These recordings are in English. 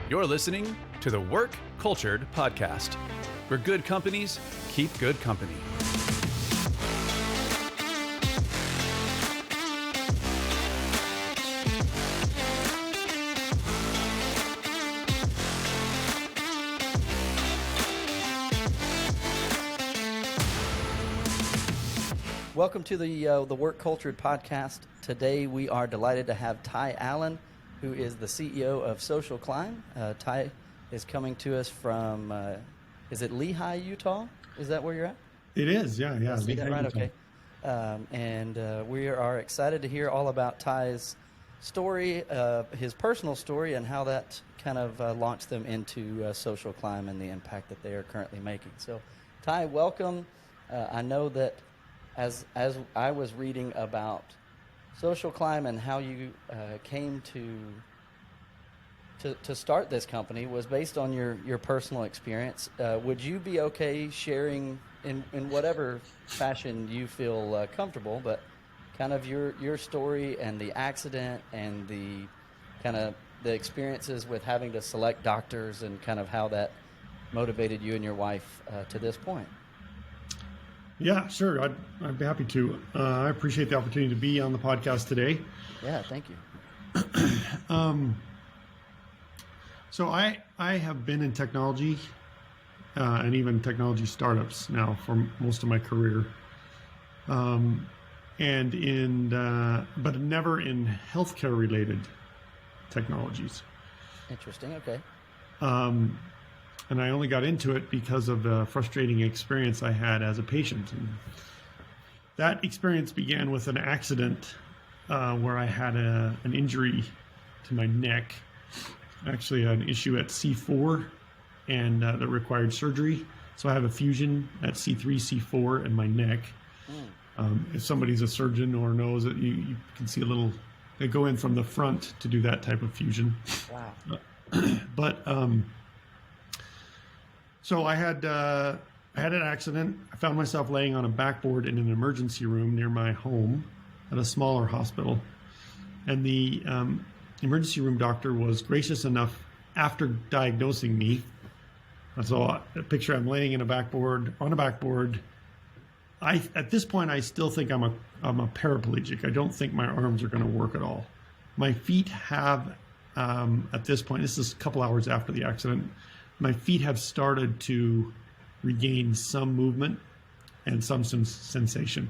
You're listening to the Work Cultured Podcast, where good companies keep good company. Welcome to the Work Cultured Podcast. Today we are delighted to have Ty Allen, who is the CEO of SocialClimb. Ty is coming to us from, is it Lehi, Utah? Is that where you're at? It is, yeah. Is that right? Okay. And we are excited to hear all about Ty's story, his personal story, and how that kind of launched them into SocialClimb and the impact that they are currently making. So, Ty, welcome. I know that as I was reading about SocialClimb and how you came to start this company was based on your personal experience. Would you be okay sharing in whatever fashion you feel comfortable, but kind of your story and the accident and the kind of the experiences with having to select doctors and kind of how that motivated you and your wife to this point? Yeah, sure. I'd be happy to. I appreciate the opportunity to be on the podcast today. Yeah, thank you. So I have been in technology and even technology startups now for most of my career, but never in healthcare related technologies. Interesting. Okay. And I only got into it because of the frustrating experience I had as a patient. And that experience began with an accident where I had an injury to my neck, actually an issue at C4, and that required surgery. So I have a fusion at C3, C4 in my neck. If somebody's a surgeon or knows it, you can see they go in from the front to do that type of fusion. Wow. But so I had an accident. I found myself laying on a backboard in an emergency room near my home at a smaller hospital. And the emergency room doctor was gracious enough after diagnosing me. So a picture, I'm laying on a backboard. At this point, I still think I'm a paraplegic. I don't think my arms are going to work at all. My feet have, at this point, this is a couple hours after the accident, my feet have started to regain some movement and some sensation.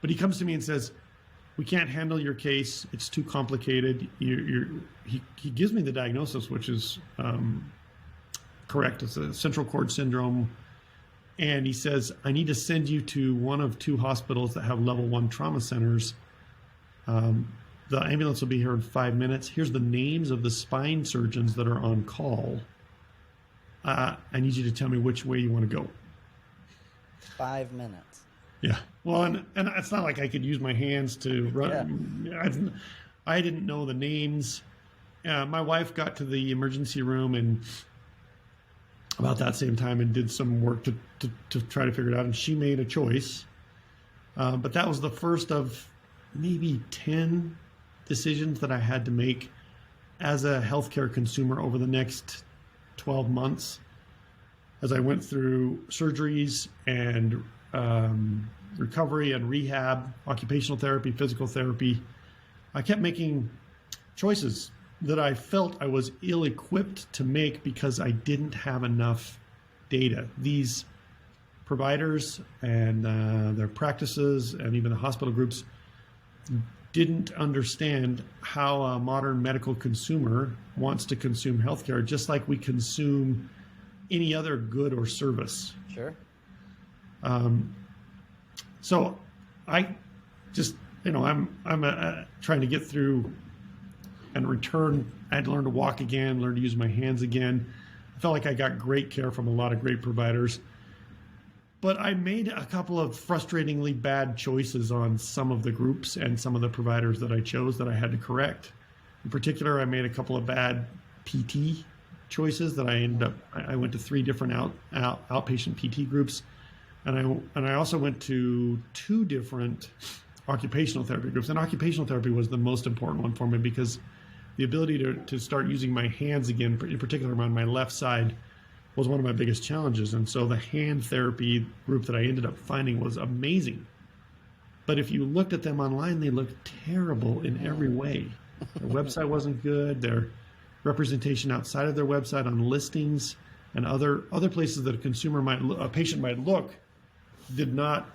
But he comes to me and says, "We can't handle your case. It's too complicated." He gives me the diagnosis, which is correct. It's a central cord syndrome. And he says, "I need to send you to one of two hospitals that have level 1 trauma centers. The ambulance will be here in 5 minutes. Here's the names of the spine surgeons that are on call. I need you to tell me which way you want to go." 5 minutes. Yeah. Well, and it's not like I could use my hands to run. Yeah. I didn't know the names. My wife got to the emergency room and about that same time and did some work to try to figure it out. And she made a choice. But that was the first of maybe 10 decisions that I had to make as a healthcare consumer over the next 12 months as I went through surgeries and recovery and rehab, occupational therapy, physical therapy. I kept making choices that I felt I was ill-equipped to make because I didn't have enough data. These providers and their practices and even the hospital groups didn't understand how a modern medical consumer wants to consume healthcare, just like we consume any other good or service. Sure. So I just, I'm trying to get through and return. I had to learn to walk again, learn to use my hands again. I felt like I got great care from a lot of great providers. But I made a couple of frustratingly bad choices on some of the groups and some of the providers that I chose that I had to correct. In particular, I made a couple of bad PT choices that I went to 3 different outpatient PT groups. And I also went to 2 different occupational therapy groups. And occupational therapy was the most important one for me because the ability to start using my hands again, in particular on my left side, was one of my biggest challenges. And so the hand therapy group that I ended up finding was amazing. But if you looked at them online, they looked terrible in every way. Their website wasn't good. Their representation outside of their website on listings and other places that a patient might look did not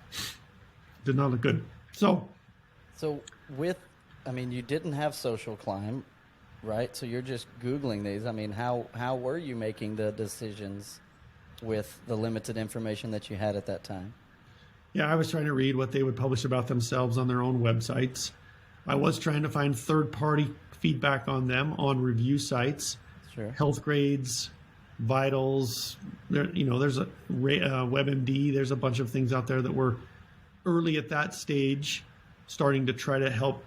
look good. So you didn't have SocialClimb, right? So you're just Googling these. I mean, how were you making the decisions with the limited information that you had at that time? Yeah, I was trying to read what they would publish about themselves on their own websites. I was trying to find third-party feedback on them on review sites, sure. Health Grades, Vitals. There's a WebMD. There's a bunch of things out there that were early at that stage, starting to try to help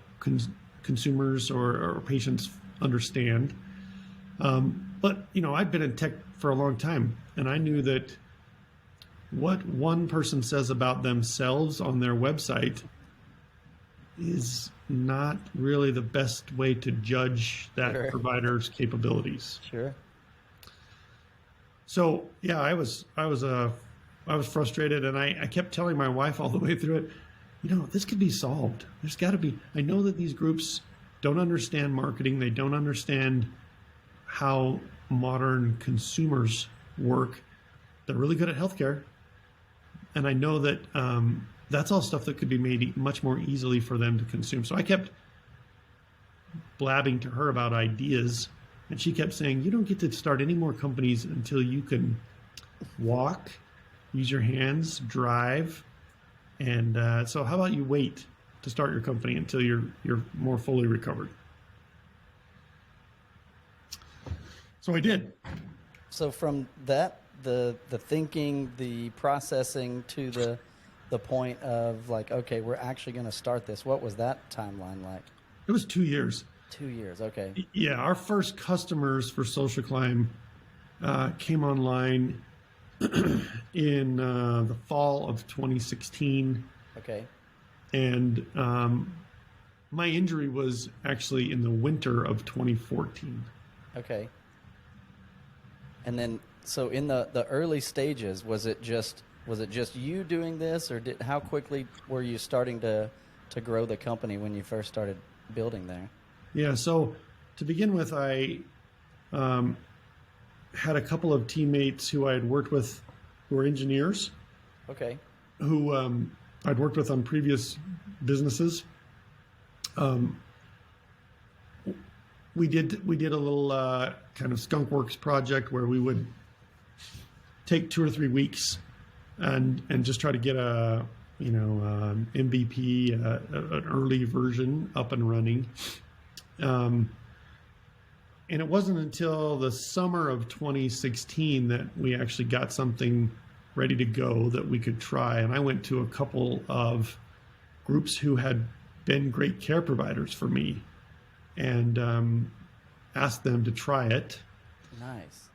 consumers or patients understand. But I'd been in tech for a long time, and I knew that what one person says about themselves on their website is not really the best way to judge that Sure. provider's capabilities. Sure. So yeah, I was frustrated, and I kept telling my wife all the way through it, this could be solved. There's got to be. I know that these groups don't understand marketing. They don't understand how modern consumers work. They're really good at healthcare, and I know that that's all stuff that could be made much more easily for them to consume. So I kept blabbing to her about ideas, and she kept saying, you don't get to start any more companies until you can walk, use your hands, drive. And so how about you wait to start your company until you're more fully recovered? So I did. So from that, the thinking, the processing to the point of like, okay, we're actually going to start this. What was that timeline like? It was 2 years. 2 years, okay. Yeah, our first customers for SocialClimb came online in the fall of 2016. Okay. And my injury was actually in the winter of 2014. Okay. And then, so in the early stages, was it just you doing this, or how quickly were you starting to grow the company when you first started building there? Yeah, so to begin with, I had a couple of teammates who I had worked with who were engineers. Okay. Who I'd worked with on previous businesses. We did a little kind of skunk works project where we would take 2 or 3 weeks and just try to get a MVP, an early version up and running. And it wasn't until the summer of 2016 that we actually got something ready to go that we could try. And I went to a couple of groups who had been great care providers for me and asked them to try it. Nice.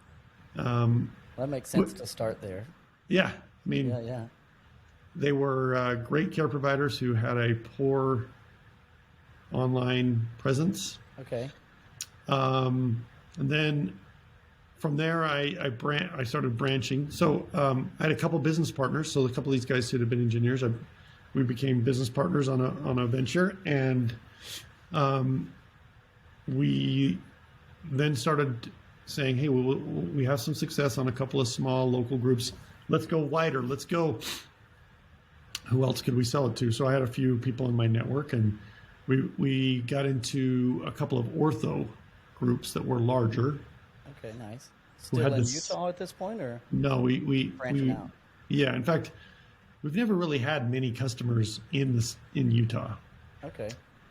That makes sense to start there. Yeah. I mean, yeah. They were great care providers who had a poor online presence. Okay. And then from there, I started branching. So I had a couple business partners. So a couple of these guys who had been engineers, we became business partners on a venture, and we then started saying, "Hey, we have some success on a couple of small local groups. Let's go wider. Let's go. Who else could we sell it to?" So I had a few people in my network, and we got into a couple of ortho groups that were larger. Okay, nice. Still in Utah at this point, or no? We branching out. Yeah, in fact, we've never really had many customers in Utah. Okay.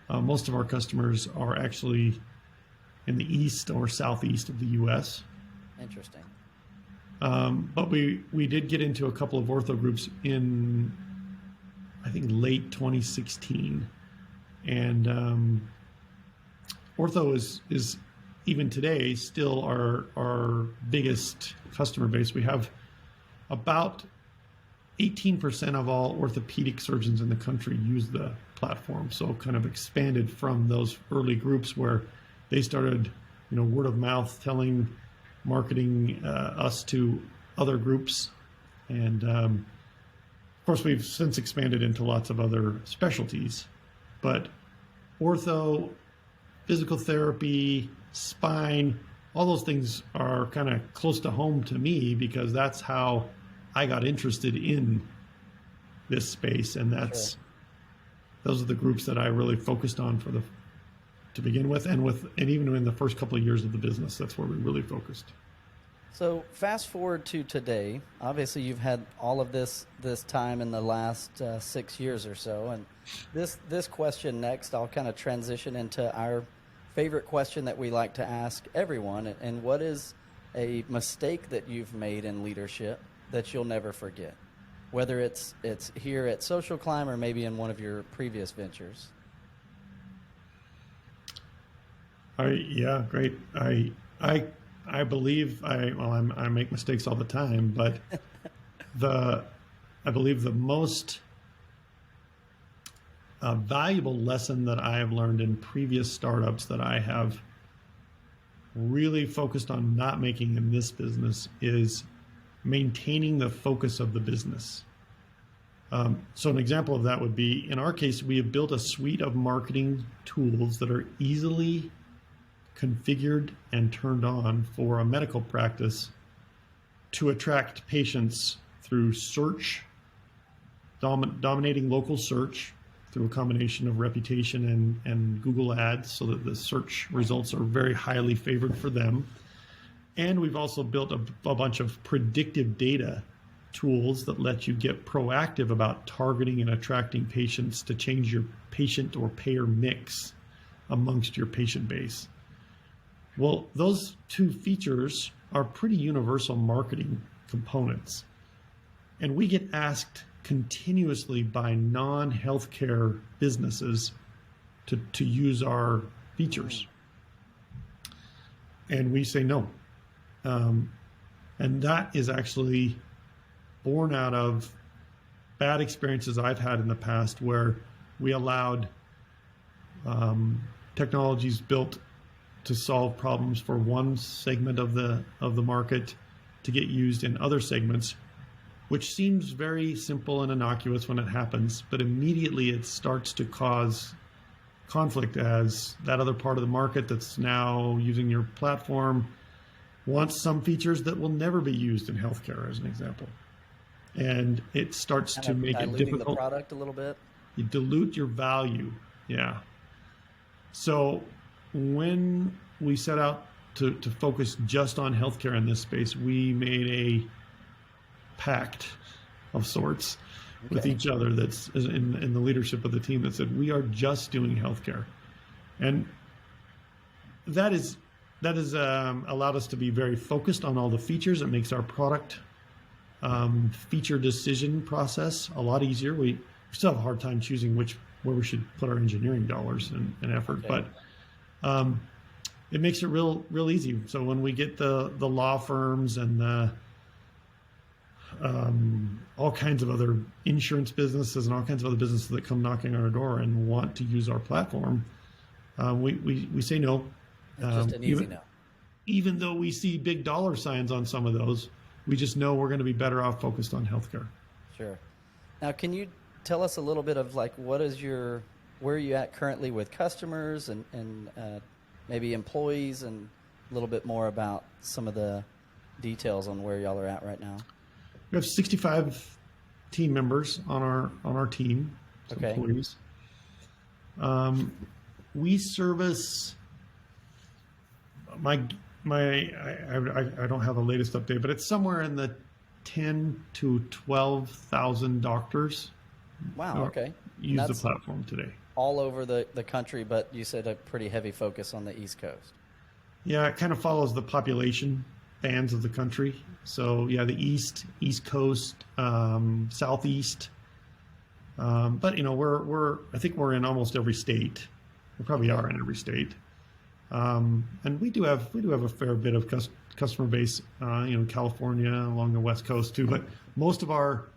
Most of our customers are actually in the east or southeast of the U.S. Interesting. But we did get into a couple of ortho groups in, I think, late 2016, and ortho is even today still our biggest customer base. We have about 18% of all orthopedic surgeons in the country use the platform, so kind of expanded from those early groups where they started, word of mouth marketing us to other groups. And of course, we've since expanded into lots of other specialties. But ortho, physical therapy, spine, all those things are kind of close to home to me because that's how I got interested in this space. And those are the groups that I really focused on to begin with. And even in the first couple of years of the business, that's where we really focused. So fast forward to today. Obviously, you've had all of this time in the last 6 years or so, and this question next, I'll kind of transition into our favorite question that we like to ask everyone. And what is a mistake that you've made in leadership that you'll never forget, whether it's here at SocialClimb or maybe in one of your previous ventures? Yeah, great. I believe I make mistakes all the time, but I believe the most valuable lesson that I have learned in previous startups that I have really focused on not making in this business is maintaining the focus of the business. So an example of that would be, in our case, we have built a suite of marketing tools that are easily configured and turned on for a medical practice to attract patients through search, dominating local search through a combination of reputation and Google ads so that the search results are very highly favored for them. And we've also built a bunch of predictive data tools that let you get proactive about targeting and attracting patients to change your patient or payer mix amongst your patient base. Well, those two features are pretty universal marketing components. And we get asked continuously by non-healthcare businesses to use our features. And we say no. And that is actually born out of bad experiences I've had in the past where we allowed technologies built to solve problems for one segment of the market to get used in other segments, which seems very simple and innocuous when it happens, but immediately it starts to cause conflict as that other part of the market that's now using your platform wants some features that will never be used in healthcare, as an example. And it starts to make it difficult. The product a little bit. You dilute your value. Yeah. So when we set out to focus just on healthcare in this space, we made a pact of sorts with each other that's in the leadership of the team that said, we are just doing healthcare. And that has allowed us to be very focused on all the features. It makes our product feature decision process a lot easier. We still have a hard time choosing where we should put our engineering dollars and effort, but it makes it real easy. So when we get the law firms and the all kinds of other insurance businesses and all kinds of other businesses that come knocking on our door and want to use our platform, we say no. Just an easy no. Even though we see big dollar signs on some of those, we just know we're going to be better off focused on healthcare. Sure. Now, can you tell us a little bit of where are you at currently with customers and maybe employees, and a little bit more about some of the details on where y'all are at right now? We have 65 team members on our team, employees. We service I don't have the latest update, but it's somewhere in the 10 to 12,000 doctors. Wow. Okay. Use the platform today. All over the country, but you said a pretty heavy focus on the East Coast. Yeah, it kind of follows the population bands of the country. So yeah, the East Coast, Southeast. But I think we're in almost every state. We probably are in every state. And we do have a fair bit of customer base, California, along the West Coast too. But most of our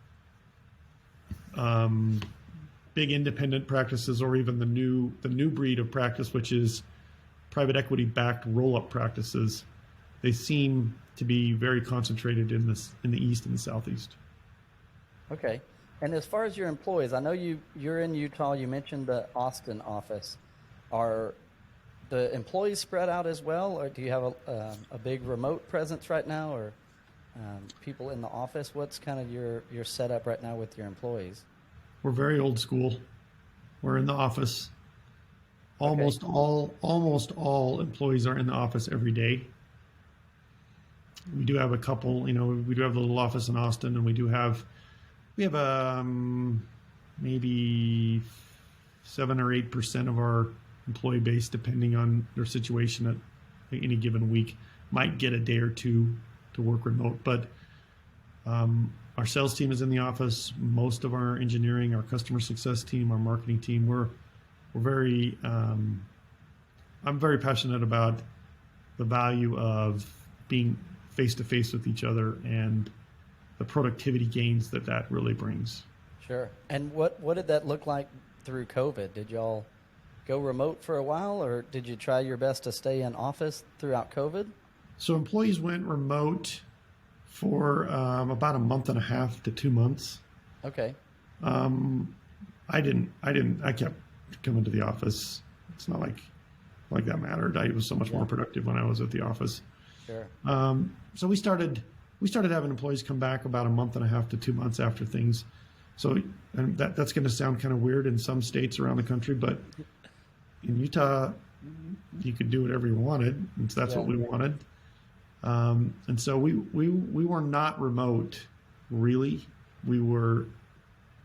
big independent practices, or even the new breed of practice, which is private equity backed roll-up practices, they seem to be very concentrated in the East and the Southeast. Okay. And as far as your employees, I know you're in Utah. You mentioned the Austin office. Are the employees spread out as well, or do you have a big remote presence right now, or people in the office? What's kind of your setup right now with your employees? We're very old school. We're in the office. Almost all employees are in the office every day. We do have a couple, we do have a little office in Austin, and we have maybe 7 or 8% of our employee base, depending on their situation at any given week, might get a day or two to work remote. But our sales team is in the office. Most of our engineering, our customer success team, our marketing team, we're very, I'm very passionate about the value of being face-to-face with each other and the productivity gains that really brings. Sure. And what did that look like through COVID? Did y'all go remote for a while, or did you try your best to stay in office throughout COVID? So employees went remote for about a month and a half to 2 months. Okay. I kept coming to the office. It's not like that mattered. I was so much more productive when I was at the office. Sure. So we started having employees come back about a month and a half to 2 months after things. So, and that's going to sound kind of weird in some states around the country, but in Utah, you could do whatever you wanted, and so that's what we wanted. And so we were not remote, really. We were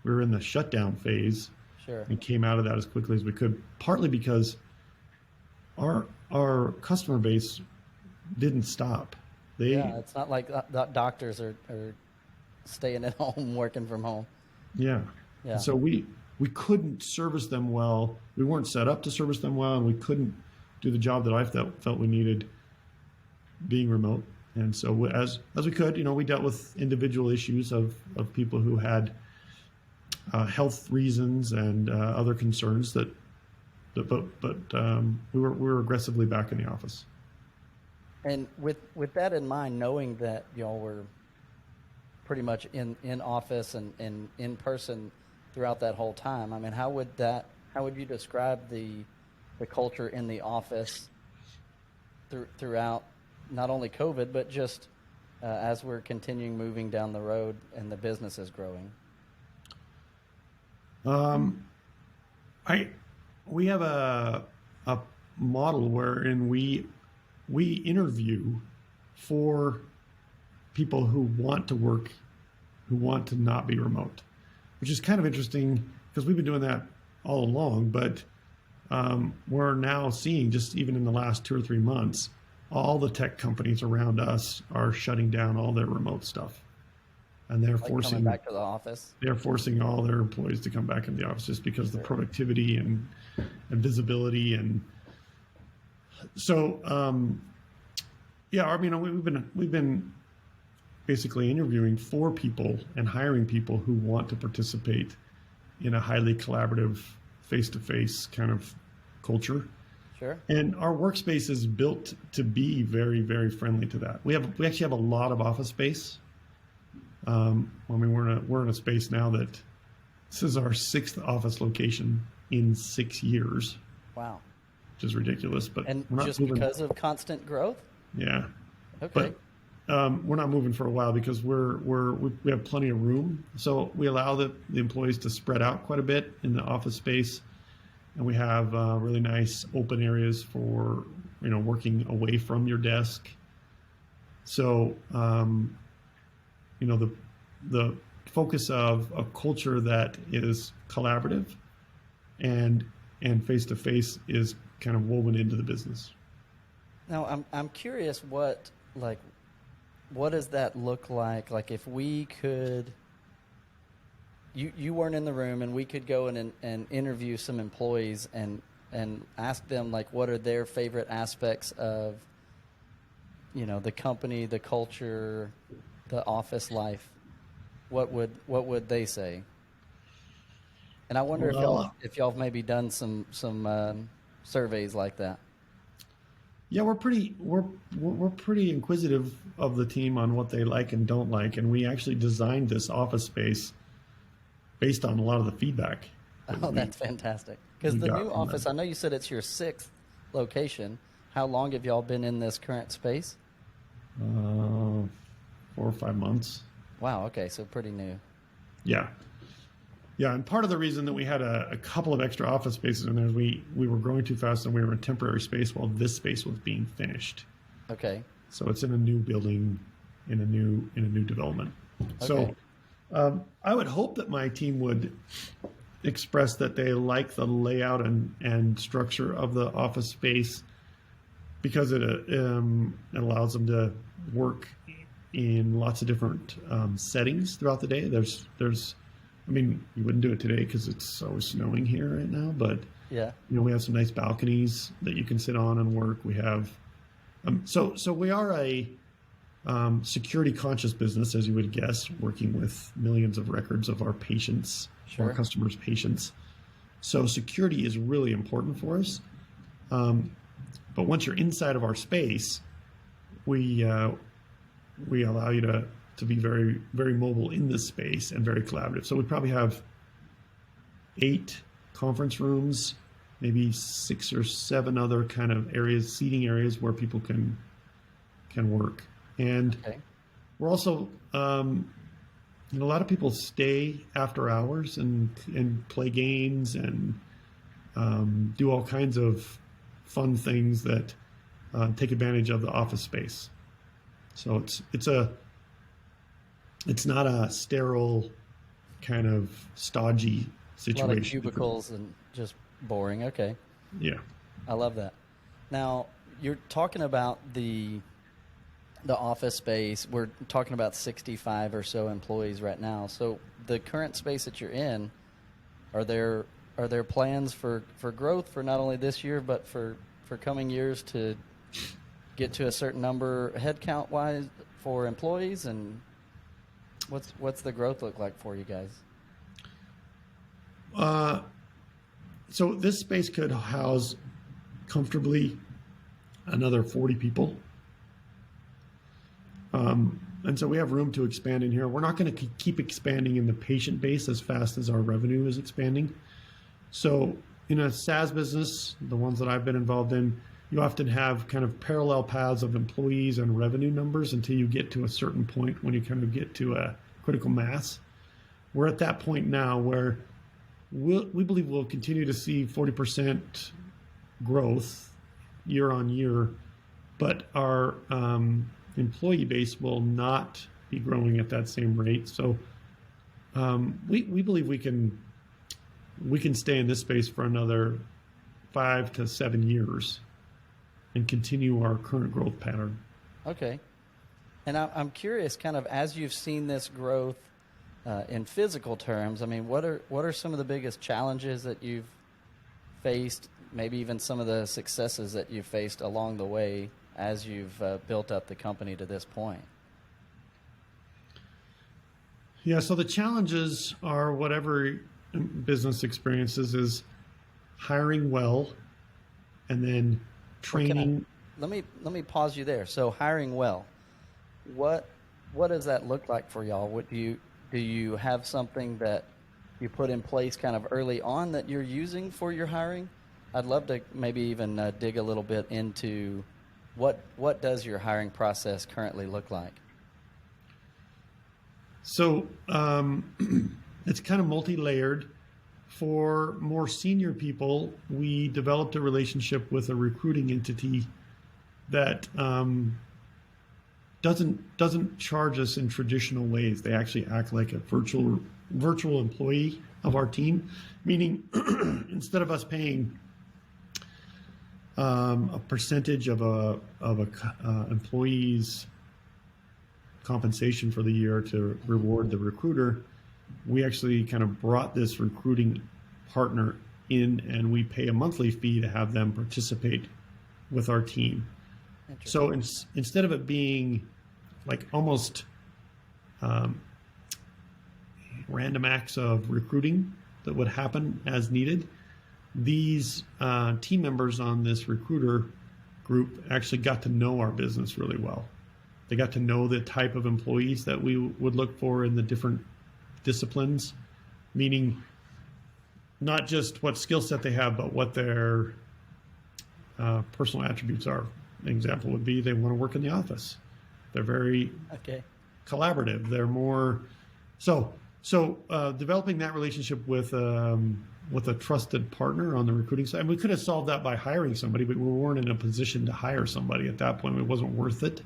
in the shutdown phase. Sure. And came out of that as quickly as we could, partly because our customer base didn't stop. It's not like doctors are staying at home, working from home. Yeah. So we couldn't service them well. We weren't set up to service them well, and we couldn't do the job that I felt we needed being remote. And so as we could, we dealt with individual issues of people who had health reasons and other concerns but we were aggressively back in the office. And with that in mind, knowing that y'all were pretty much in office and in person throughout that whole time, I mean, how would you describe the culture in the office throughout not only COVID, but just as we're continuing moving down the road and the business is growing? We have a model wherein we interview for people who want to work, who want to not be remote, which is kind of interesting because we've been doing that all along, but we're now seeing, just even in the last 2 or 3 months, all the tech companies around us are shutting down all their remote stuff. And they're forcing coming back to the office. They're forcing all their employees to come back in the office just because of the productivity and visibility. And so, we've been basically interviewing for people and hiring people who want to participate in a highly collaborative, face-to-face kind of culture. Sure. And our workspace is built to be very, very friendly to that. We actually have a lot of office space. We're in a space now that this is our 6th office location in 6 years. Wow. Which is ridiculous, but and we're not just moving. Because of constant growth. Yeah. Okay. But we're not moving for a while because we have plenty of room. So we allow the employees to spread out quite a bit in the office space, and we have really nice open areas for working away from your desk. So. The focus of a culture that is collaborative and face-to-face is kind of woven into the business. Now, I'm curious what does that look like? Like if we could, you weren't in the room and we could go in and interview some employees and ask them what are their favorite aspects of, the company, the culture, the office life, what would they say? And I wonder if y'all have maybe done some surveys like that. Yeah, we're pretty inquisitive of the team on what they like and don't like, and we actually designed this office space based on a lot of the feedback. Oh, that's fantastic. Because the new office, I know you said it's your 6th location. How long have y'all been in this current space? 4 or 5 months. Wow, okay, so pretty new. Yeah. Yeah, and part of the reason that we had a couple of extra office spaces in there is we were growing too fast and we were in temporary space while this space was being finished. Okay. So it's in a new building, in a new development. Okay. So I would hope that my team would express that they like the layout and structure of the office space because it allows them to work in lots of different settings throughout the day. There's I mean, you wouldn't do it today because it's so snowing here right now, but yeah, we have some nice balconies that you can sit on and work. We have so we are a security conscious business, as you would guess, working with millions of records of our patients, sure, our customers' patients. So security is really important for us. But once you're inside of our space, we allow you to be very, very mobile in this space and very collaborative. So we probably have 8 conference rooms, maybe 6 or 7 other kind of areas, seating areas where people can work. And okay, we're also, a lot of people stay after hours and play games and do all kinds of fun things that take advantage of the office space. So it's not a sterile kind of stodgy situation. a lot of cubicles and just boring. Okay. Yeah. I love that. Now, you're talking about the office space. We're talking about 65 or so employees right now. So the current space that you're in, are there plans for growth for not only this year but for coming years to get to a certain number headcount wise for employees, and what's the growth look like for you guys? So this space could house comfortably another 40 people. And so we have room to expand in here. We're not going to keep expanding in the patient base as fast as our revenue is expanding. So in a SaaS business, the ones that I've been involved in, you often have kind of parallel paths of employees and revenue numbers until you get to a certain point when you kind of get to a critical mass. We're at that point now where we believe we'll continue to see 40% growth year on year, but our employee base will not be growing at that same rate. So we believe we can stay in this space for another 5 to 7 years and continue our current growth pattern. Okay. And I'm curious, kind of as you've seen this growth in physical terms, I mean, what are some of the biggest challenges that you've faced, maybe even some of the successes that you've faced along the way as you've built up the company to this point? Yeah, so the challenges are whatever business experiences is hiring well and then training. Let me pause you there. So hiring well, what does that look like for y'all? What do you have something that you put in place kind of early on that you're using for your hiring? I'd love to maybe even dig a little bit into what does your hiring process currently look like? So it's kind of multi-layered. For more senior people, we developed a relationship with a recruiting entity that doesn't charge us in traditional ways. They actually act like a virtual employee of our team, meaning instead of us paying a percentage of a employee's compensation for the year to reward the recruiter, we actually kind of brought this recruiting partner in, and we pay a monthly fee to have them participate with our team. So instead of it being like almost random acts of recruiting that would happen as needed, these team members on this recruiter group actually got to know our business really well. They got to know the type of employees that we would look for in the different disciplines, meaning not just what skill set they have, but what their personal attributes are. An example would be they want to work in the office. They're very collaborative. They're more so developing that relationship with a trusted partner on the recruiting side. And we could have solved that by hiring somebody, but we weren't in a position to hire somebody at that point. It wasn't worth it.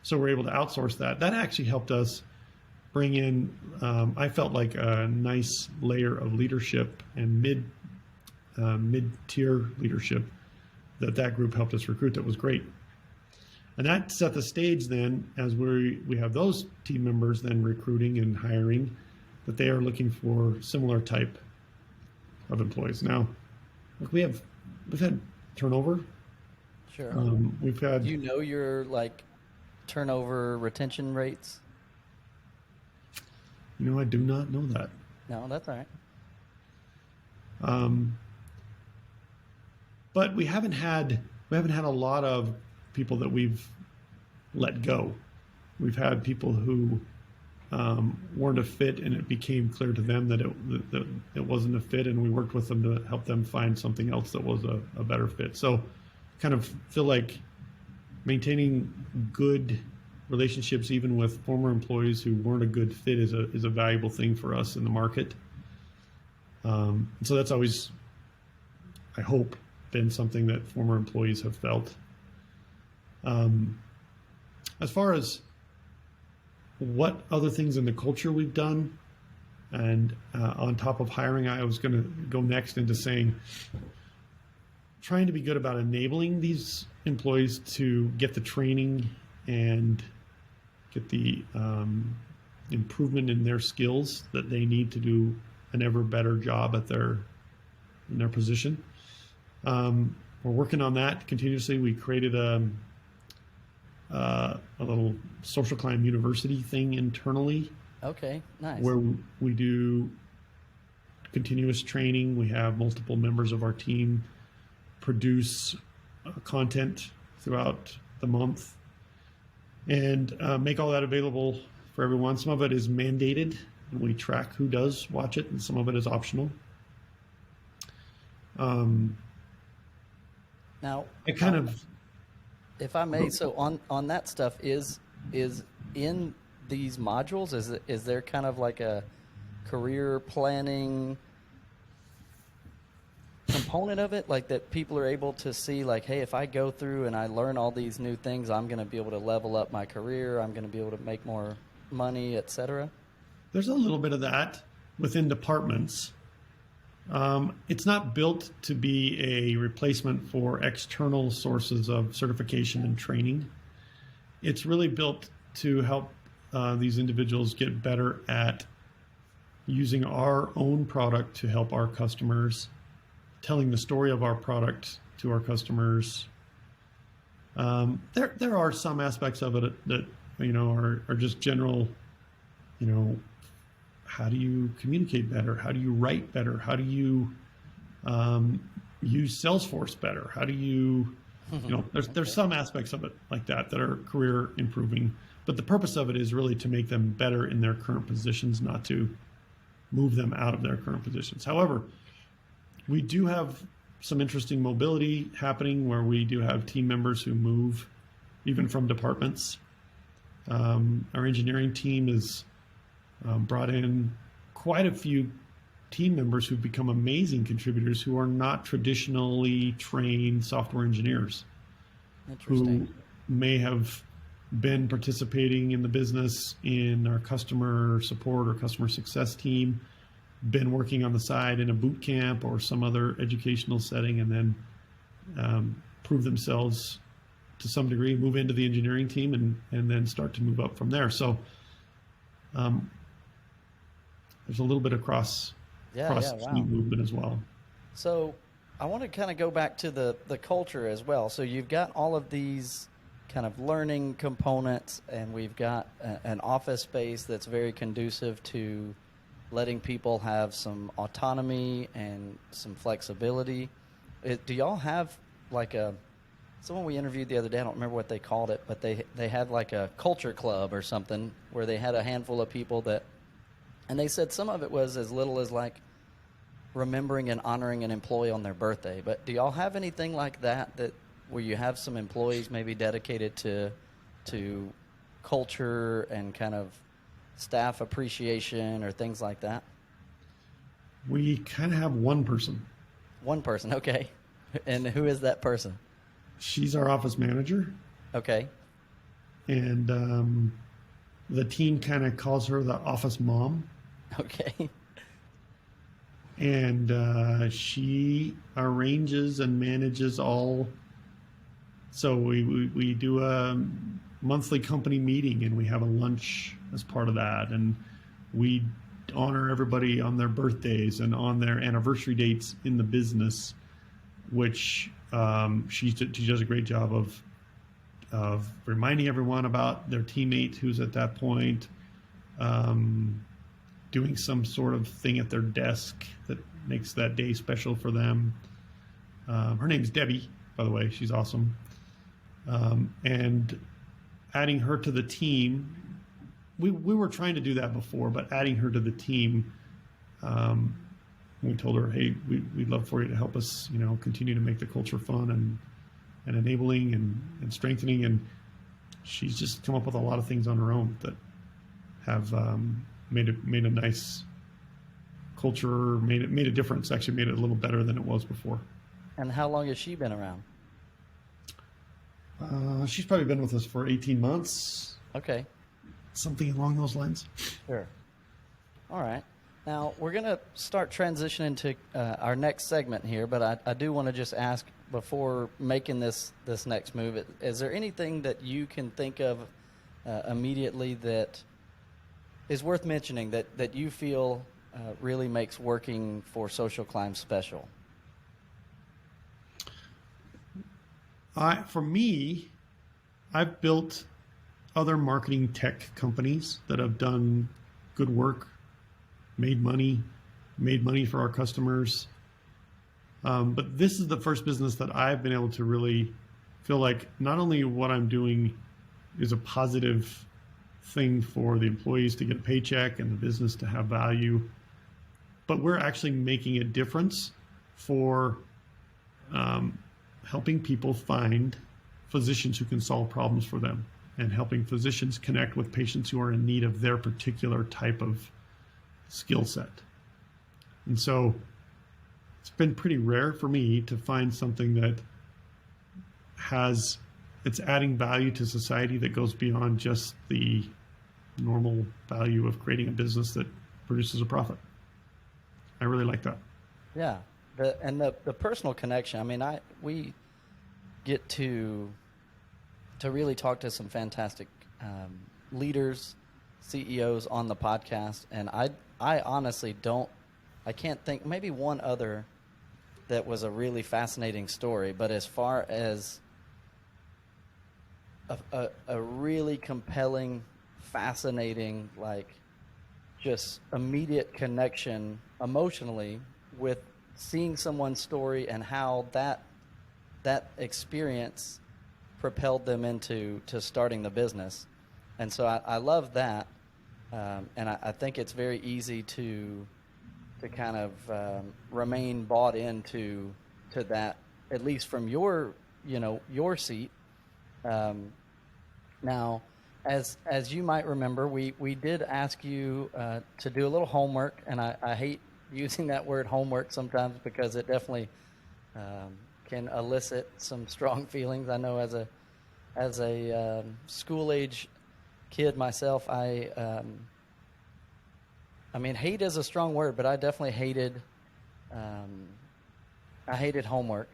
So we're able to outsource that. That actually helped us bring in, I felt like a nice layer of leadership and mid-tier leadership that group helped us recruit. That was great. And that set the stage then, as we have those team members then recruiting and hiring, that they are looking for similar type of employees. Now, we've had turnover. Sure. We've had. Do you know your turnover retention rates? I do not know that. No, that's all right. But we haven't had a lot of people that we've let go. We've had people who weren't a fit, and it became clear to them that it wasn't a fit, and we worked with them to help them find something else that was a better fit. So kind of feel like maintaining good relationships even with former employees who weren't a good fit is a valuable thing for us in the market. And so that's always, I hope, been something that former employees have felt. As far as what other things in the culture we've done, and on top of hiring, I was going to go next into saying, trying to be good about enabling these employees to get the training and get the improvement in their skills that they need to do an ever better job in their position. We're working on that continuously. We created a little SocialClimb University thing internally. Okay, nice. Where we do continuous training. We have multiple members of our team produce content throughout the month and make all that available for everyone. Some of it is mandated, and we track who does watch it, and some of it is optional. Now, it kind of, if I may, so on that stuff is in these modules, is there kind of like a career planning component of it, like that people are able to see, like, hey, if I go through and I learn all these new things, I'm going to be able to level up my career, I'm going to be able to make more money, etc.? There's a little bit of that within departments. It's not built to be a replacement for external sources of certification and training. It's really built to help these individuals get better at using our own product to help our customers, telling the story of our product to our customers. There are some aspects of it that are just general. How do you communicate better? How do you write better? How do you use Salesforce better? How do you, there's some aspects of it like that are career improving, but the purpose of it is really to make them better in their current positions, not to move them out of their current positions. However, we do have some interesting mobility happening where we do have team members who move even from departments. Our engineering team is brought in quite a few team members who've become amazing contributors who are not traditionally trained software engineers, who may have been participating in the business in our customer support or customer success team, been working on the side in a boot camp or some other educational setting, and then prove themselves to some degree, move into the engineering team, and then start to move up from there. So there's a little bit of cross team movement as well. So I want to kind of go back to the culture as well. So you've got all of these kind of learning components, and we've got an office space that's very conducive to letting people have some autonomy and some flexibility. Do y'all have like a someone we interviewed the other day, I don't remember what they called it, but they had like a culture club or something where they had a handful of people that, and they said some of it was as little as like remembering and honoring an employee on their birthday. But do y'all have anything like that where you have some employees maybe dedicated to culture and kind of staff appreciation or things like that? We kind of have one person. One person, okay. And who is that person? She's our office manager. Okay. And the team kind of calls her the office mom. Okay. And she arranges and manages all. So we do a monthly company meeting, and we have a lunch as part of that. And we honor everybody on their birthdays and on their anniversary dates in the business, which she does a great job of reminding everyone about their teammate who's at that point, doing some sort of thing at their desk that makes that day special for them. Her name's Debbie, by the way. She's awesome. And adding her to the team, we were trying to do that before, but adding her to the team, we told her, hey, we'd love for you to help us, continue to make the culture fun and enabling and strengthening. And she's just come up with a lot of things on her own that have made a nice culture, made a difference, actually made it a little better than it was before. And how long has she been around? She's probably been with us for 18 months. Okay. Something along those lines. Sure. All right. Now, we're going to start transitioning to our next segment here, but I do want to just ask, before making this next move, is there anything that you can think of immediately that is worth mentioning that you feel really makes working for SocialClimb special? For me, I've built other marketing tech companies that have done good work, made money for our customers. But this is the first business that I've been able to really feel like not only what I'm doing is a positive thing for the employees to get a paycheck and the business to have value, but we're actually making a difference for helping people find physicians who can solve problems for them, and helping physicians connect with patients who are in need of their particular type of skill set. And so it's been pretty rare for me to find something that it's adding value to society that goes beyond just the normal value of creating a business that produces a profit. I really like that. Yeah. The personal connection. I mean, we get to really talk to some fantastic leaders, CEOs on the podcast, and I honestly can't think, maybe one other that was a really fascinating story, but as far as a really compelling, fascinating, like just immediate connection emotionally with seeing someone's story and how that experience propelled them into starting the business. And so I love that. And I think it's very easy to kind of remain bought into that, at least from your seat. Now, as you might remember, we did ask you to do a little homework, and I hate using that word homework sometimes because it definitely can elicit some strong feelings. I know as a school age kid myself, I mean, hate is a strong word, but I definitely hated homework.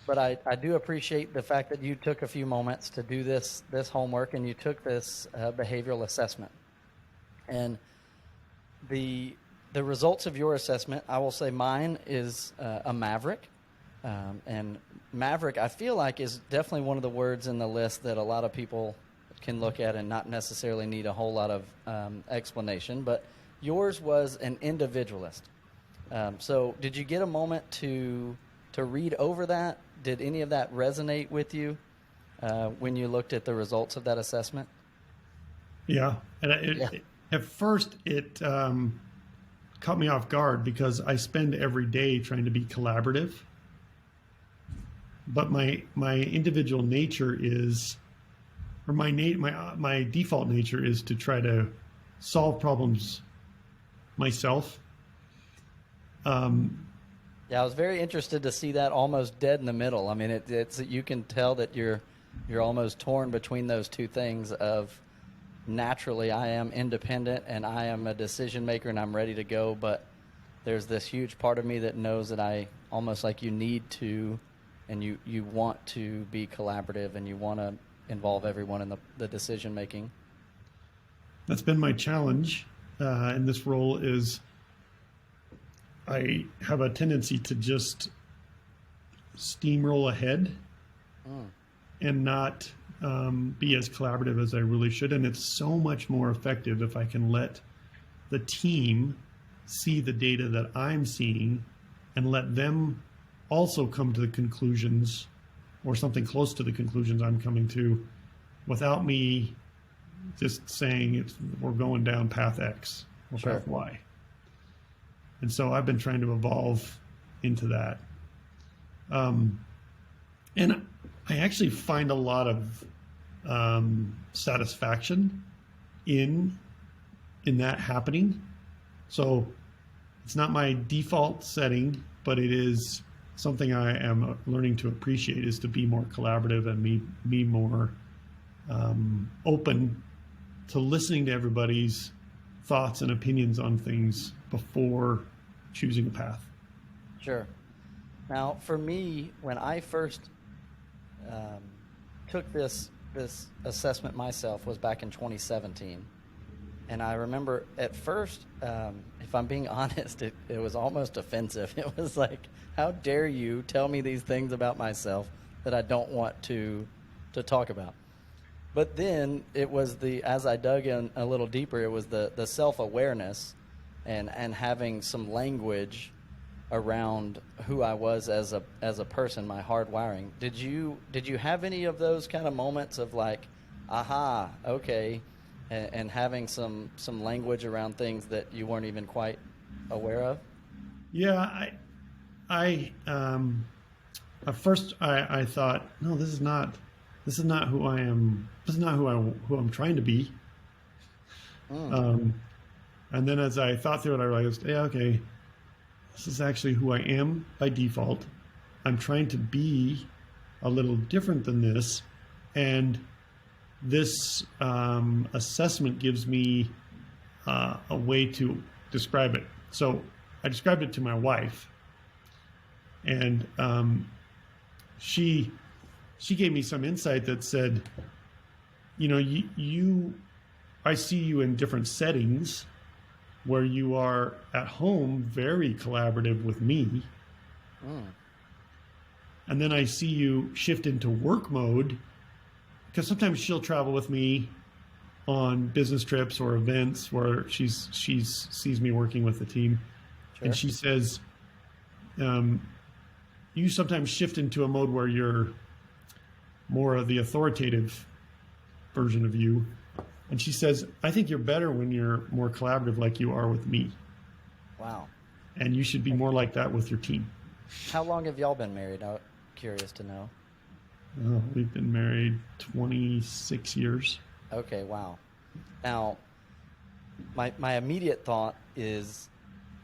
But I do appreciate the fact that you took a few moments to do this homework, and you took this behavioral assessment. And the results of your assessment, I will say mine is a Maverick. And Maverick, I feel like, is definitely one of the words in the list that a lot of people can look at and not necessarily need a whole lot of explanation. But yours was an individualist. So did you get a moment to read over that? Did any of that resonate with you? when you looked at the results of that assessment? Yeah. And at first, it caught me off guard because I spend every day trying to be collaborative. But my individual nature is, or my default nature is to try to solve problems myself. Yeah, I was very interested to see that almost dead in the middle. I mean, it's you can tell that you're almost torn between those two things of naturally I am independent and I am a decision maker and I'm ready to go, but there's this huge part of me that knows that I almost like you need to, and you want to be collaborative and you want to involve everyone in the decision making. That's been my challenge in this role is I have a tendency to just steamroll ahead and not be as collaborative as I really should. And it's so much more effective if I can let the team see the data that I'm seeing and let them also come to the conclusions or something close to the conclusions I'm coming to without me just saying we're going down path X or path Y. And so I've been trying to evolve into that. And I actually find a lot of satisfaction in that happening. So it's not my default setting, but it is something I am learning to appreciate, is to be more collaborative and be more open to listening to everybody's thoughts and opinions on things before choosing a path. Sure. Now, for me, when I first took this assessment myself was back in 2017. And I remember at first, if I'm being honest, it was almost offensive. It was like, how dare you tell me these things about myself that I don't want to talk about? But then it was as I dug in a little deeper, it was the self-awareness and having some language around who I was as a person, my hardwiring. Did you have any of those kind of moments of like, aha, okay, and having some language around things that you weren't even quite aware of? Yeah, I at first I thought, no, this is not who I am. This is not who I'm trying to be. And then as I thought through it, I realized, yeah, okay, this is actually who I am by default. I'm trying to be a little different than this, and this assessment gives me a way to describe it. So I described it to my wife, and she gave me some insight that said, you know, I see you in different settings where you are at home very collaborative with me. And then I see you shift into work mode, because sometimes she'll travel with me on business trips or events where she sees me working with the team. Sure. And she says, you sometimes shift into a mode where you're more of the authoritative version of you. And she says, I think you're better when you're more collaborative like you are with me. Wow. And you should be more like that with your team. How long have y'all been married? I'm curious to know. We've been married 26 years. Okay, wow. Now, my immediate thought is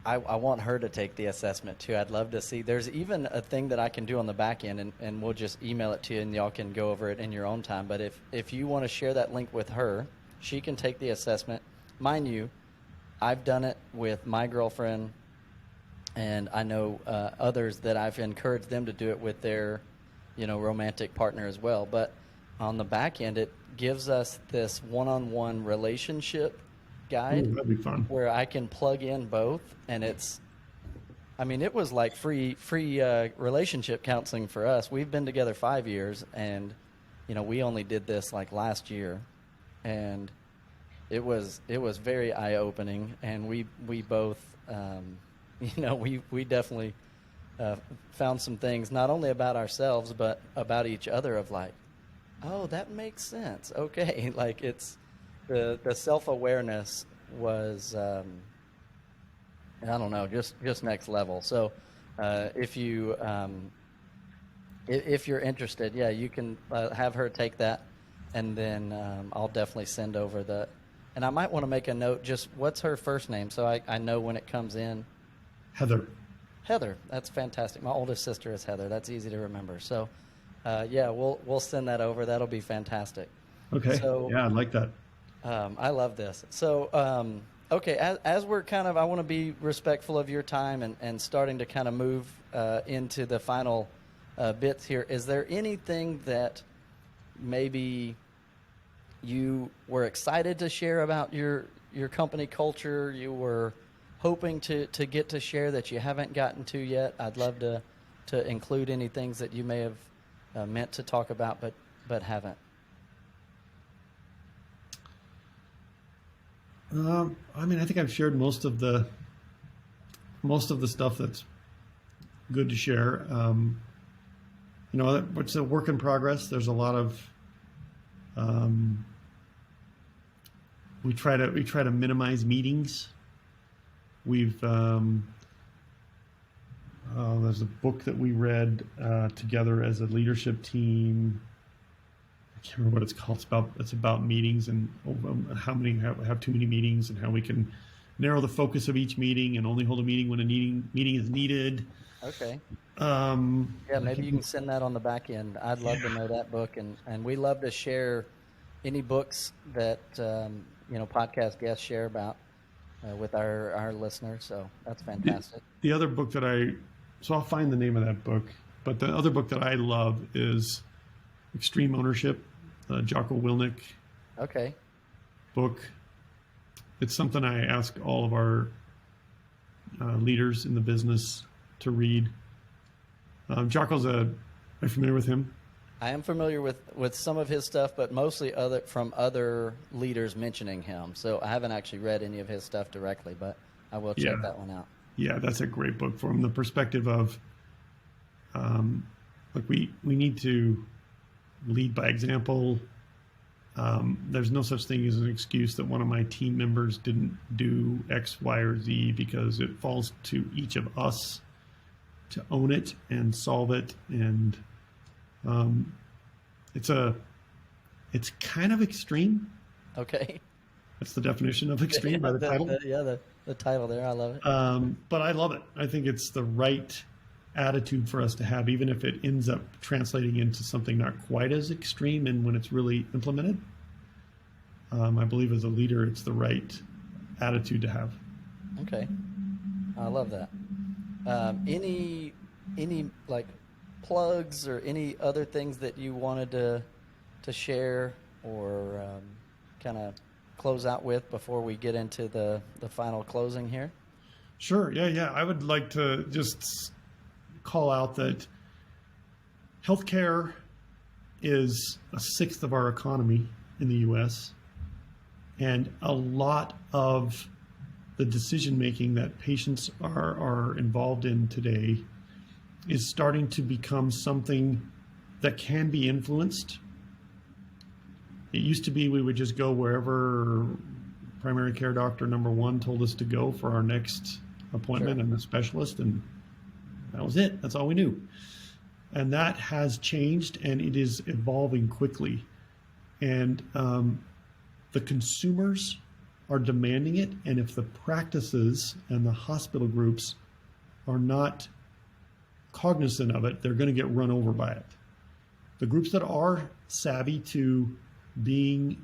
I want her to take the assessment too. I'd love to see. There's even a thing that I can do on the back end, and we'll just email it to you and y'all can go over it in your own time. But if you want to share that link with her, she can take the assessment. Mind you, I've done it with my girlfriend, and I know others that I've encouraged them to do it with their, romantic partner as well. But on the back end, it gives us this one-on-one relationship guide. Ooh, that'd be fun. Where I can plug in both, and it was like free relationship counseling for us. We've been together 5 years, and we only did this like last year, and it was very eye-opening, and we both we definitely found some things not only about ourselves but about each other of like, Oh, that makes sense. Okay, like it's the self-awareness was I don't know, just next level. So if you if you're interested, yeah, you can have her take that, and then I'll definitely send over the. And I might want to make a note. Just what's her first name, so I know when it comes in. Heather. Heather. That's fantastic. My oldest sister is Heather. That's easy to remember. So, yeah, we'll send that over. That'll be fantastic. Okay. So, Yeah, I like that. I love this. So, okay, as we're kind of, I want to be respectful of your time and starting to kind of move into the final bits here. Is there anything that maybe you were excited to share about your company culture, you were hoping to get to share that you haven't gotten to yet? I'd love to include any things that you may have meant to talk about but haven't. I mean, I think I've shared most of the stuff that's good to share. You know, it's a work in progress. There's a lot of we try to minimize meetings. We've there's a book that we read together as a leadership team. I can't remember what it's called. It's about meetings and how many have too many meetings and how we can narrow the focus of each meeting and only hold a meeting when a meeting is needed. Okay. Yeah, maybe you can send that on the back end. I'd love to know that book, and we love to share any books that podcast guests share about with our listeners. So that's fantastic. The other book so I'll find the name of that book, but the other book that I love is Extreme Ownership, Jocko Willink Okay. book. It's something I ask all of our leaders in the business to read. Jocko's are you familiar with him? I am familiar with some of his stuff, but mostly from other leaders mentioning him. So I haven't actually read any of his stuff directly, but I will check that one out. Yeah, that's a great book from the perspective of we need to lead by example. There's no such thing as an excuse that one of my team members didn't do X, Y, or Z, because it falls to each of us to own it and solve it. And it's kind of extreme. Okay. That's the definition of extreme by the title. The title there, I love it. But I love it. I think it's the right attitude for us to have, even if it ends up translating into something not quite as extreme and when it's really implemented. I believe as a leader, it's the right attitude to have. Okay. I love that. Any like plugs or any other things that you wanted to share or kind of close out with before we get into the final closing here? Sure. Yeah. I would like to just call out that healthcare is a sixth of our economy in the U.S. and a lot of the decision making that patients are involved in today is starting to become something that can be influenced. It used to be we would just go wherever primary care doctor number one told us to go for our next appointment and the specialist, and that was it. That's all we knew. And that has changed, and it is evolving quickly. And the consumers are demanding it, and if the practices and the hospital groups are not cognizant of it, they're going to get run over by it. The groups that are savvy to being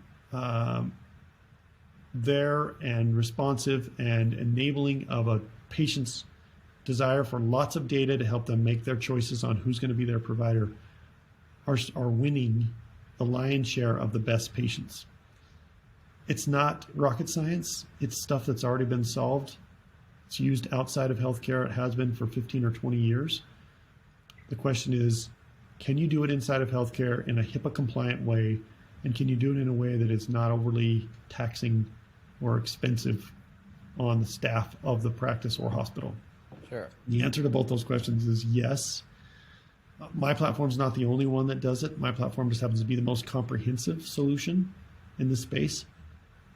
there and responsive and enabling of a patient's desire for lots of data to help them make their choices on who's going to be their provider are winning the lion's share of the best patients. It's not rocket science. It's stuff that's already been solved. It's used outside of healthcare. It has been for 15 or 20 years. The question is, can you do it inside of healthcare in a HIPAA compliant way? And can you do it in a way that is not overly taxing or expensive on the staff of the practice or hospital? Sure. The answer to both those questions is yes. My platform's not the only one that does it. My platform just happens to be the most comprehensive solution in this space.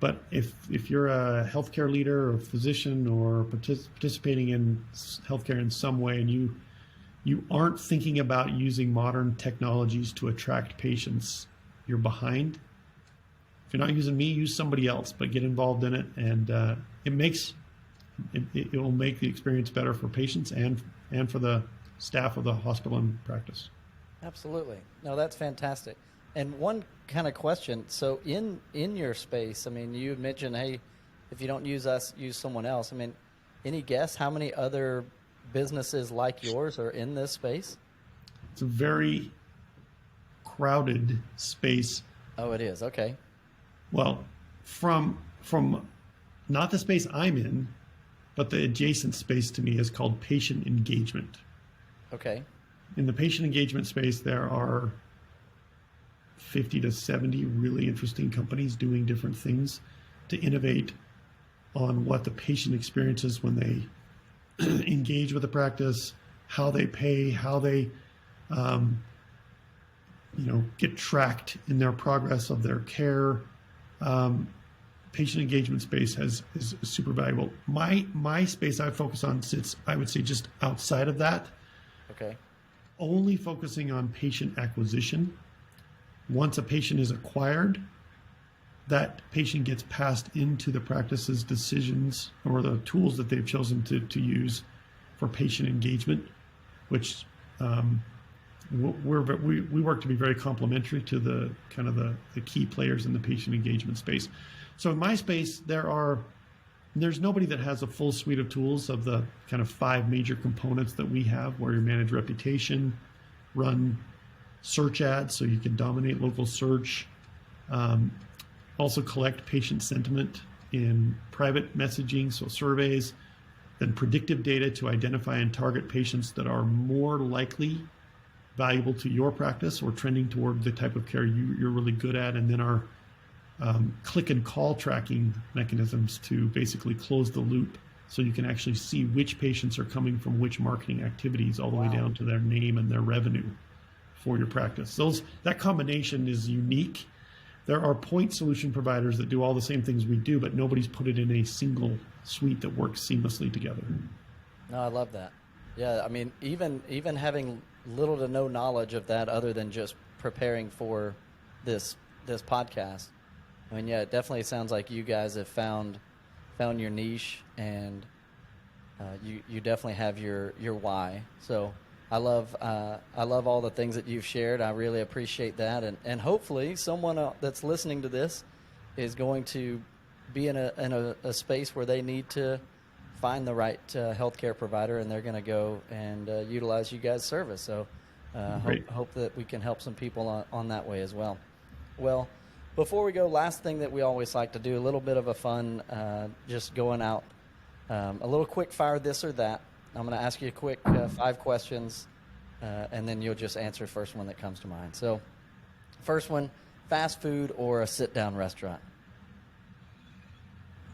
But if you're a healthcare leader or physician or participating in healthcare in some way, and you aren't thinking about using modern technologies to attract patients, you're behind. If you're not using me, use somebody else, but get involved in it, and it will make the experience better for patients and for the staff of the hospital and practice. Absolutely. No, that's fantastic. And one kind of question. So in your space, I mean, you mentioned, hey, if you don't use us, use someone else. I mean, any guess how many other businesses like yours are in this space? It's a very crowded space. Oh, it is. Okay. Well, from not the space I'm in, but the adjacent space to me is called patient engagement. Okay. In the patient engagement space, there are 50 to 70 really interesting companies doing different things to innovate on what the patient experiences when they engage with the practice, how they pay, how they get tracked in their progress of their care. Patient engagement space is super valuable. My space I focus on sits, I would say, just outside of that. Okay. Only focusing on patient acquisition. Once a patient is acquired, that patient gets passed into the practice's decisions or the tools that they've chosen to use for patient engagement, which we work to be very complementary to the kind of the key players in the patient engagement space. So in my space, there's nobody that has a full suite of tools of the kind of 5 major components that we have, where you manage reputation, run search ads so you can dominate local search, also collect patient sentiment in private messaging, so surveys, then predictive data to identify and target patients that are more likely valuable to your practice or trending toward the type of care you're really good at, and then our click and call tracking mechanisms to basically close the loop so you can actually see which patients are coming from which marketing activities all the way down to their name and their revenue for your practice. That combination is unique. There are point solution providers that do all the same things we do, but nobody's put it in a single suite that works seamlessly together. No, I love that. Yeah, I mean, even having little to no knowledge of that other than just preparing for this podcast, I mean, yeah, it definitely sounds like you guys have found your niche, and you definitely have your why. So I love all the things that you've shared. I really appreciate that, and hopefully someone that's listening to this is going to be in a space where they need to find the right healthcare provider, and they're going to go and utilize you guys' service. So hope that we can help some people on that way as well. Well, before we go, last thing that we always like to do, a little bit of a fun, just going out, a little quick fire this or that. I'm going to ask you a quick 5 questions, and then you'll just answer the first one that comes to mind. So first one, fast food or a sit-down restaurant?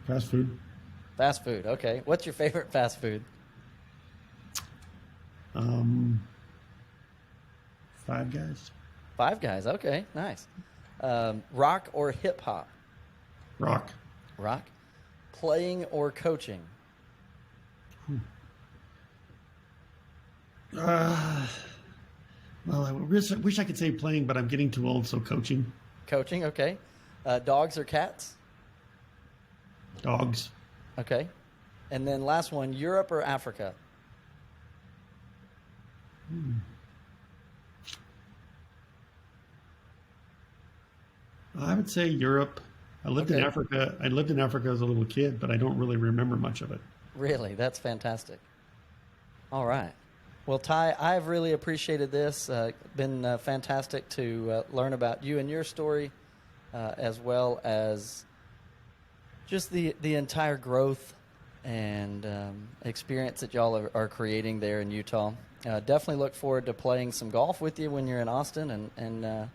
Fast food. Fast food, okay. What's your favorite fast food? Five Guys. Five Guys, okay, nice. Rock or hip-hop? Rock. Rock. Playing or coaching? Well, I wish I could say playing, but I'm getting too old, so coaching. Coaching, okay. Dogs or cats? Dogs. Okay. And then last one, Europe or Africa? I would say Europe. I lived in Africa. I lived in Africa as a little kid, but I don't really remember much of it. Really? That's fantastic. All right. Well, Ty, I've really appreciated this. Been fantastic to learn about you and your story, as well as just the entire growth and experience that y'all are creating there in Utah. Definitely look forward to playing some golf with you when you're in Austin. And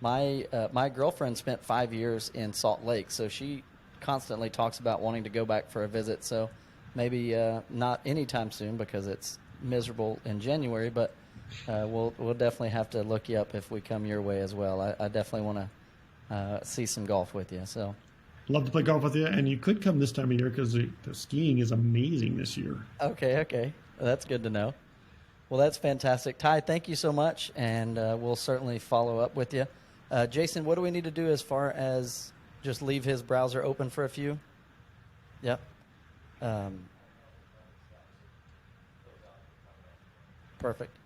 my girlfriend spent 5 years in Salt Lake, so she constantly talks about wanting to go back for a visit. So maybe not anytime soon because it's miserable in January, but We'll definitely have to look you up if we come your way as well. I definitely want to see some golf with you. So, love to play golf with you, and you could come this time of year because the skiing is amazing this year. Okay, well, that's good to know. Well, that's fantastic, Ty. Thank you so much, and we'll certainly follow up with you. Jason, what do we need to do as far as just leave his browser open for a few? Yep. Perfect.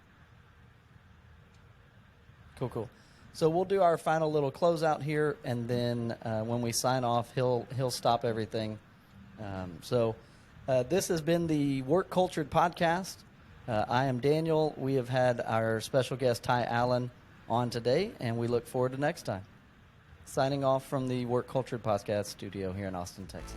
Cool. So we'll do our final little closeout here, and then when we sign off, he'll stop everything. This has been the Work Cultured Podcast. I am Daniel. We have had our special guest Ty Allen on today, and we look forward to next time. Signing off from the Work Cultured Podcast studio here in Austin, Texas.